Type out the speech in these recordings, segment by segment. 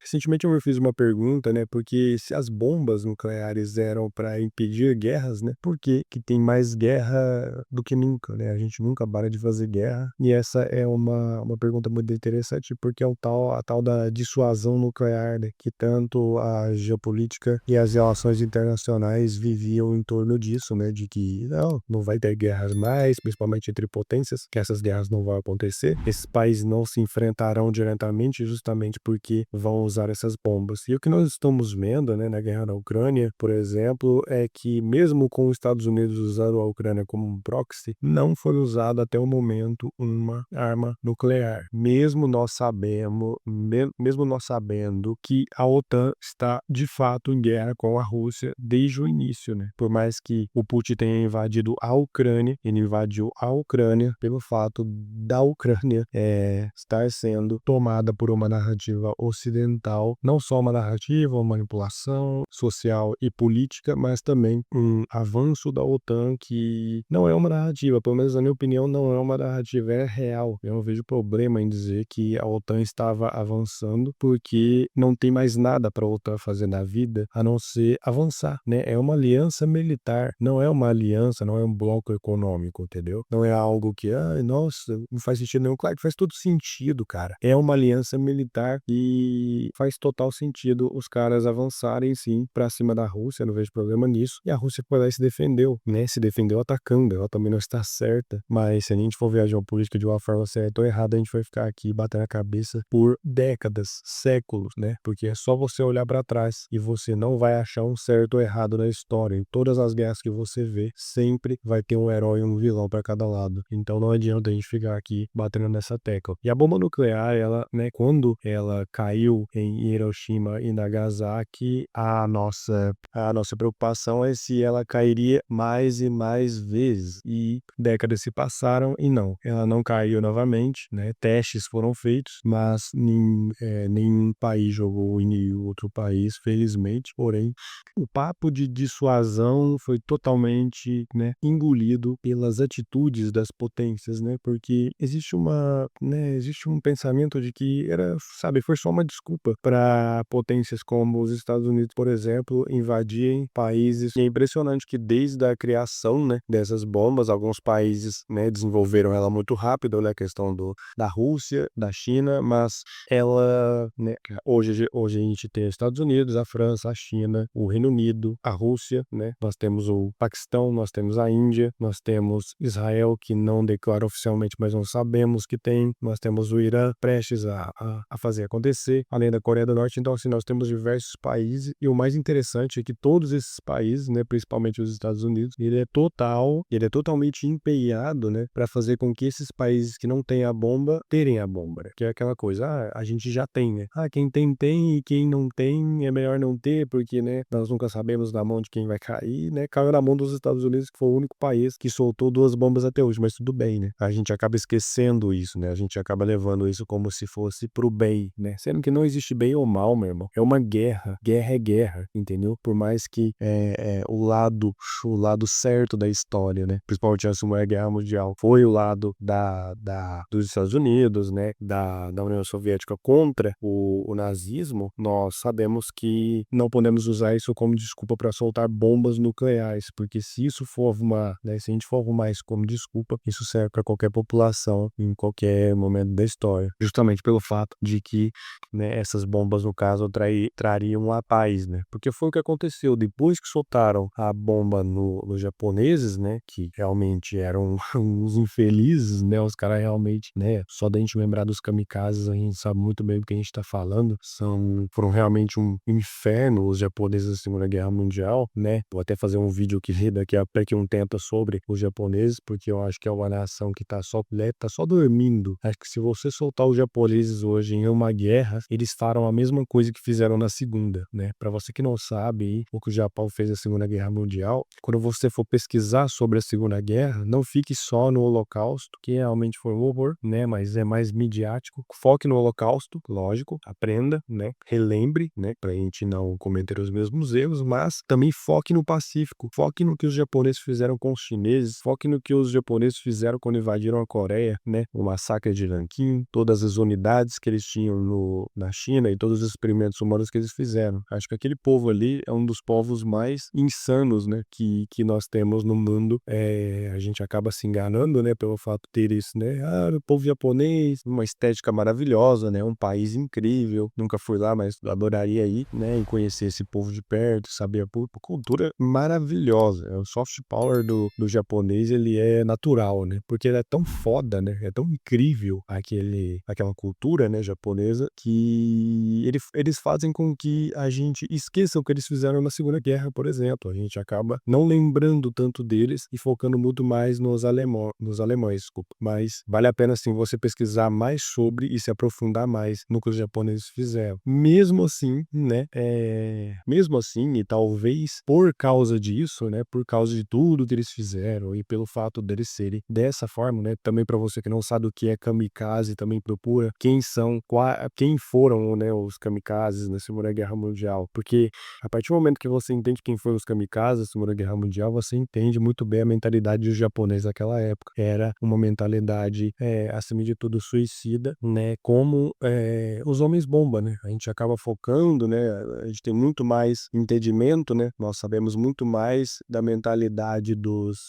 Recentemente eu me fiz uma pergunta, né, porque se as bombas nucleares eram para impedir guerras, né, por que que tem mais guerra do que nunca, né? A gente nunca para de fazer guerra. E essa é uma pergunta muito interessante, porque é a tal da dissuasão nuclear, né, que tanto a geopolítica e as relações internacionais viviam em torno disso, né, de que não vai ter guerras mais, principalmente entre potências, que essas guerras não vão acontecer. Esses países não se enfrentarão diretamente justamente porque vão usar essas bombas. E o que nós estamos vendo, né, na guerra na Ucrânia, por exemplo, é que mesmo com os Estados Unidos usando a Ucrânia como um proxy, não foi usado até o momento uma arma nuclear. Mesmo nós sabendo que a OTAN está de fato em guerra com a Rússia desde o início, né? Por mais que o Putin tenha invadido a Ucrânia, ele invadiu a Ucrânia pelo fato da Ucrânia estar sendo tomada por uma narrativa ocidental, não só uma narrativa, uma manipulação social e política, mas também um avanço da OTAN que não é uma narrativa, pelo menos na minha opinião, não é uma narrativa, é real. Eu não vejo problema em dizer que a OTAN estava avançando, porque não tem mais nada para a OTAN fazer na vida a não ser avançar, né? É uma aliança militar, não é uma aliança, não é um bloco econômico, entendeu? Não é algo que, nossa, não faz sentido nenhum. Claro que faz todo sentido, cara. É uma aliança militar e faz total sentido os caras avançarem, sim, pra cima da Rússia, não vejo problema nisso. E a Rússia foi lá e se defendeu, né? Se defendeu atacando, ela também não está certa. Mas se a gente for ver a geopolítica de uma forma certa ou errada, a gente vai ficar aqui batendo a cabeça por décadas, séculos, né? Porque é só você olhar pra trás e você não vai achar um certo ou errado na história. Em todas as guerras que você vê, sempre vai ter um herói e um vilão pra cada lado. Então não adianta a gente ficar aqui batendo nessa tecla. E a bomba nuclear, ela, né, quando ela caiu em Hiroshima e Nagasaki, a nossa preocupação é se ela cairia mais e mais vezes. E décadas se passaram e não, ela não caiu novamente, né? Testes foram feitos, mas nenhum país jogou em nenhum outro país, felizmente. Porém, o papo de dissuasão foi totalmente, né, engolido pelas atitudes das potências, né? Porque existe um pensamento de que foi só uma desculpa para potências como os Estados Unidos, por exemplo, invadirem países. E é impressionante que desde a criação, né, dessas bombas, alguns países, né, desenvolveram ela muito rápido, né, a questão da Rússia, da China, mas ela, né, hoje a gente tem os Estados Unidos, a França, a China, o Reino Unido, a Rússia, né, nós temos o Paquistão, nós temos a Índia, nós temos Israel, que não declara oficialmente, mas não sabemos que tem, nós temos o Irã prestes a fazer acontecer, além da Coreia do Norte. Então, assim, nós temos diversos países, e o mais interessante é que todos esses países, né, principalmente os Estados Unidos, ele é totalmente empenhado, né, para fazer com que esses países que não têm a bomba terem a bomba, né? Que é aquela coisa, a gente já tem, né? Quem tem, e quem não tem é melhor não ter, porque, né, nós nunca sabemos na mão de quem vai cair, né? Caiu na mão dos Estados Unidos, que foi o único país que soltou 2 bombas até hoje, mas tudo bem, né? A gente acaba esquecendo isso, né? A gente acaba levando isso como se fosse pro bem, né? Sendo que não existe bem ou mal, meu irmão. É uma guerra. Guerra é guerra, entendeu? Por mais que o lado certo da história, né? Principalmente a Segunda Guerra Mundial, foi o lado dos Estados Unidos, né? Da União Soviética contra o nazismo. Nós sabemos que não podemos usar isso como desculpa para soltar bombas nucleares, porque se a gente for arrumar isso como desculpa, isso serve para qualquer população em qualquer momento da história, justamente pelo fato de que, né, essas bombas, no caso, trariam a paz, né? Porque foi o que aconteceu depois que soltaram a bomba nos japoneses, né? Que realmente eram uns infelizes, né? Os caras realmente, né? Só da gente lembrar dos kamikazes, a gente sabe muito bem do que a gente tá falando. Foram realmente um inferno os japoneses da Segunda Guerra Mundial, né? Vou até fazer um vídeo aqui daqui a um tempo sobre os japoneses, porque eu acho que é uma nação que tá só dormindo. Acho que se você soltar os japoneses hoje em uma guerra, eles farão a mesma coisa que fizeram na Segunda, né? Para você que não sabe aí, o que o Japão fez na Segunda Guerra Mundial, quando você for pesquisar sobre a Segunda Guerra, não fique só no Holocausto, que realmente foi um horror, né? Mas é mais midiático. Foque no Holocausto, lógico, aprenda, né? Relembre, né? Pra gente não cometer os mesmos erros, mas também foque no Pacífico. Foque no que os japoneses fizeram com os chineses, foque no que os japoneses fizeram quando invadiram a Coreia, né? O massacre de Nanquim, todas as unidades que eles tinham na China. China e todos os experimentos humanos que eles fizeram. Acho que aquele povo ali é um dos povos mais insanos, né, que nós temos no mundo. A gente acaba se enganando, né, pelo fato deles, né, o povo japonês, uma estética maravilhosa, né, um país incrível. Nunca fui lá, mas adoraria ir, né, e conhecer esse povo de perto, saber a cultura maravilhosa. O soft power do japonês, ele é natural, né, porque ele é tão foda, né, é tão incrível aquela cultura, né, japonesa, que eles fazem com que a gente esqueça o que eles fizeram na Segunda Guerra, por exemplo. A gente acaba não lembrando tanto deles e focando muito mais nos alemães, desculpa. Mas vale a pena, sim, você pesquisar mais sobre e se aprofundar mais no que os japoneses fizeram. Mesmo assim, né, mesmo assim, e talvez por causa disso, né, por causa de tudo que eles fizeram e pelo fato deles serem dessa forma, né, também para você que não sabe o que é kamikaze, também procura quem foram, né, os kamikazes na Segunda Guerra Mundial, porque a partir do momento que você entende quem foram os kamikazes na Segunda Guerra Mundial, você entende muito bem a mentalidade dos japoneses naquela época. Era uma mentalidade, acima de tudo, suicida, né, como os homens bomba, né? A gente acaba focando, né, a gente tem muito mais entendimento, né, nós sabemos muito mais da mentalidade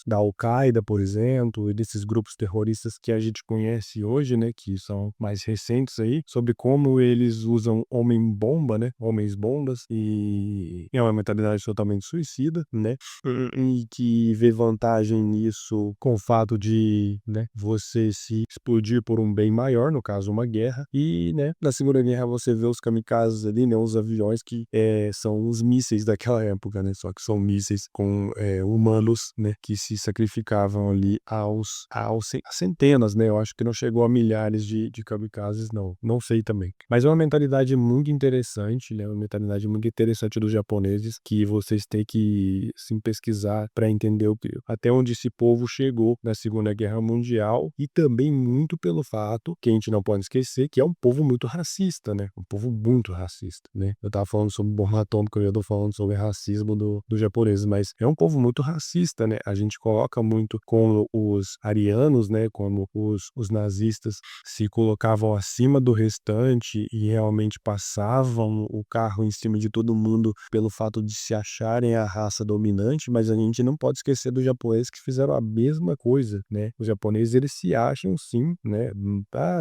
da Al-Qaeda, por exemplo, e desses grupos terroristas que a gente conhece hoje, né, que são mais recentes aí, sobre como eles usam homem-bomba, né, homens-bombas, e é uma mentalidade totalmente suicida, né, e que vê vantagem nisso com o fato de, né, você se explodir por um bem maior, no caso uma guerra, e, né, na Segunda Guerra você vê os kamikazes ali, né, os aviões que são os mísseis daquela época, né, só que são mísseis com humanos, né, que se sacrificavam ali a centenas, né, eu acho que não chegou a milhares de kamikazes, não sei também. Mas é uma mentalidade muito interessante, né, uma mentalidade muito interessante dos japoneses, que vocês têm que, sim, pesquisar para entender até onde esse povo chegou na Segunda Guerra Mundial, e também muito pelo fato, que a gente não pode esquecer, que é um povo muito racista, né, um povo muito racista, né. Eu tava falando sobre bomba atômica, eu tô falando sobre racismo do japonês, mas é um povo muito racista, né, a gente coloca muito como os arianos, né, como os nazistas se colocavam acima do restante e realmente passavam o carro em cima de todo mundo pelo fato de se acharem a raça dominante, mas a gente não pode esquecer dos japoneses que fizeram a mesma coisa, né? Os japoneses, eles se acham, sim, né?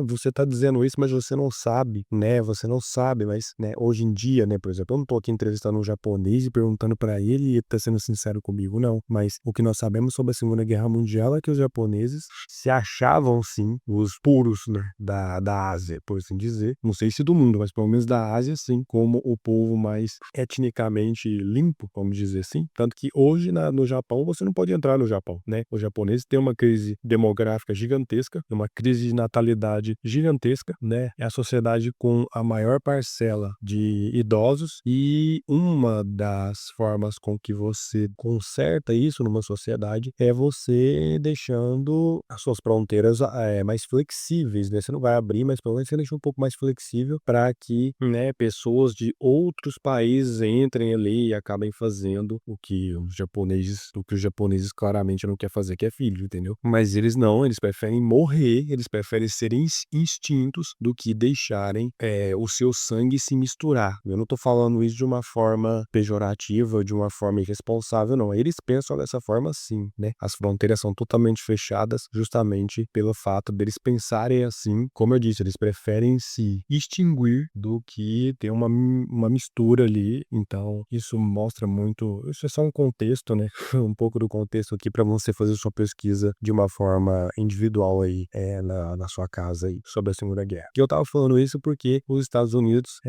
Você tá dizendo isso, mas você não sabe, né? Você não sabe, mas, né, hoje em dia, né, por exemplo, eu não tô aqui entrevistando um japonês e perguntando pra ele e ele tá sendo sincero comigo, não. Mas o que nós sabemos sobre a Segunda Guerra Mundial é que os japoneses se achavam, sim, os puros, né, da Ásia, por assim dizer. Não sei se do mundo, mas pelo menos da Ásia, sim, como o povo mais etnicamente limpo, vamos dizer assim. Tanto que hoje no Japão você não pode entrar no Japão, né? Os japoneses têm uma crise demográfica gigantesca, uma crise de natalidade gigantesca, né? É a sociedade com a maior parcela de idosos, e uma das formas com que você conserta isso numa sociedade é você deixando as suas fronteiras mais flexíveis, né? Você não vai abrir, mas pelo menos você deixa um pouco mais flexível para que, né, pessoas de outros países entrem ali e acabem fazendo o que os japoneses claramente não quer fazer, que é filho, entendeu? Mas eles não, eles preferem morrer, eles preferem serem extintos do que deixarem o seu sangue se misturar. Eu não tô falando isso de uma forma pejorativa, de uma forma irresponsável, não. Eles pensam dessa forma, sim, né? As fronteiras são totalmente fechadas justamente pelo fato deles pensarem assim. Como eu disse, eles preferem se extinguir do que ter uma mistura ali. Então, isso mostra muito. Isso é só um contexto, né? Um pouco do contexto aqui para você fazer sua pesquisa de uma forma individual aí, na sua casa aí, sobre a Segunda Guerra. E eu tava falando isso porque os Estados Unidos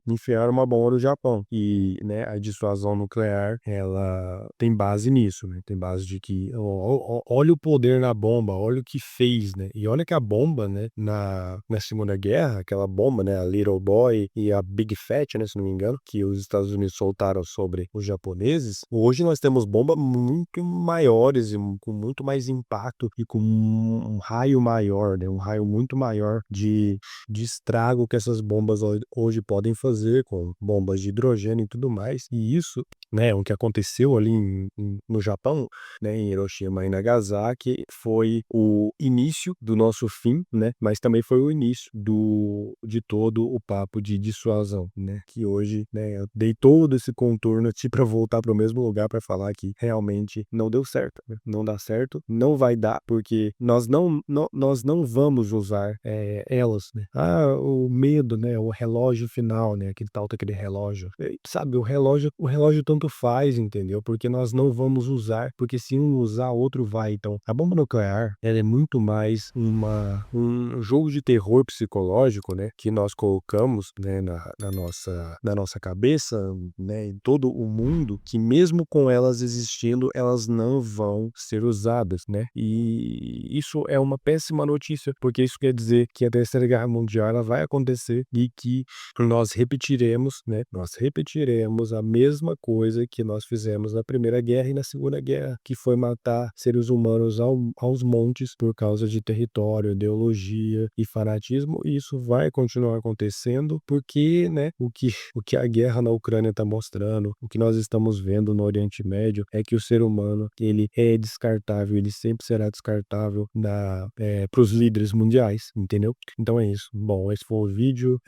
enfiaram uma bomba no Japão. E, né, a dissuasão nuclear, ela tem base nisso, né? Tem base de que, olha o poder na bomba, olha o que fez, né? E olha que a bomba, né, na Segunda Guerra, aquela bomba, né, a Little Boy e a Big Fat, né, se não me engano, que os Estados Unidos soltaram sobre os japoneses, hoje nós temos bombas muito maiores e com muito mais impacto e com um raio maior, né, um raio muito maior de estrago que essas bombas hoje podem fazer, com bombas de hidrogênio e tudo mais. E isso, né, o que aconteceu ali no Japão, né, em Hiroshima e Nagasaki, foi o início do nosso fim, né, mas também foi o início de todo todo o papo de dissuasão, né, que hoje, né, eu dei todo esse contorno aqui pra voltar para o mesmo lugar para falar que realmente não deu certo, né, não dá certo, não vai dar, porque nós não vamos usar, elas, né. Ah, o medo, né, o relógio final, né, aquele tal daquele relógio, sabe, o relógio tanto faz, entendeu, porque nós não vamos usar, porque se um usar, outro vai. Então, a bomba nuclear, ela é muito mais um jogo de terror psicológico, né, que nós colocamos, né, na nossa cabeça, né, em todo o mundo, que mesmo com elas existindo, elas não vão ser usadas, né. E isso é uma péssima notícia, porque isso quer dizer que a Terceira Guerra Mundial ela vai acontecer e que nós repetiremos, né, nós repetiremos a mesma coisa que nós fizemos na Primeira Guerra e na Segunda Guerra, que foi matar seres humanos aos montes por causa de território, ideologia e fanatismo, e isso vai continuar acontecendo porque, né, o que a guerra na Ucrânia está mostrando, o que nós estamos vendo no Oriente Médio é que o ser humano, ele é descartável, ele sempre será descartável para os líderes mundiais, entendeu? Então é isso. Bom, esse foi o vídeo.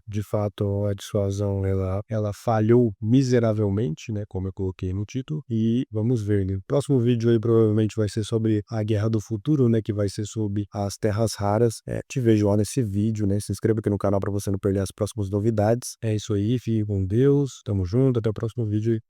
De fato, a dissuasão ela falhou miseravelmente, né, como eu coloquei no título, e vamos ver, né? O próximo vídeo aí provavelmente vai ser sobre a Guerra do Futuro, né, que vai ser sobre as terras raras. Te vejo lá nesse vídeo, né? Se inscreva aqui no canal para você não perder as próximas novidades. É isso aí, fique com Deus, tamo junto, até o próximo vídeo.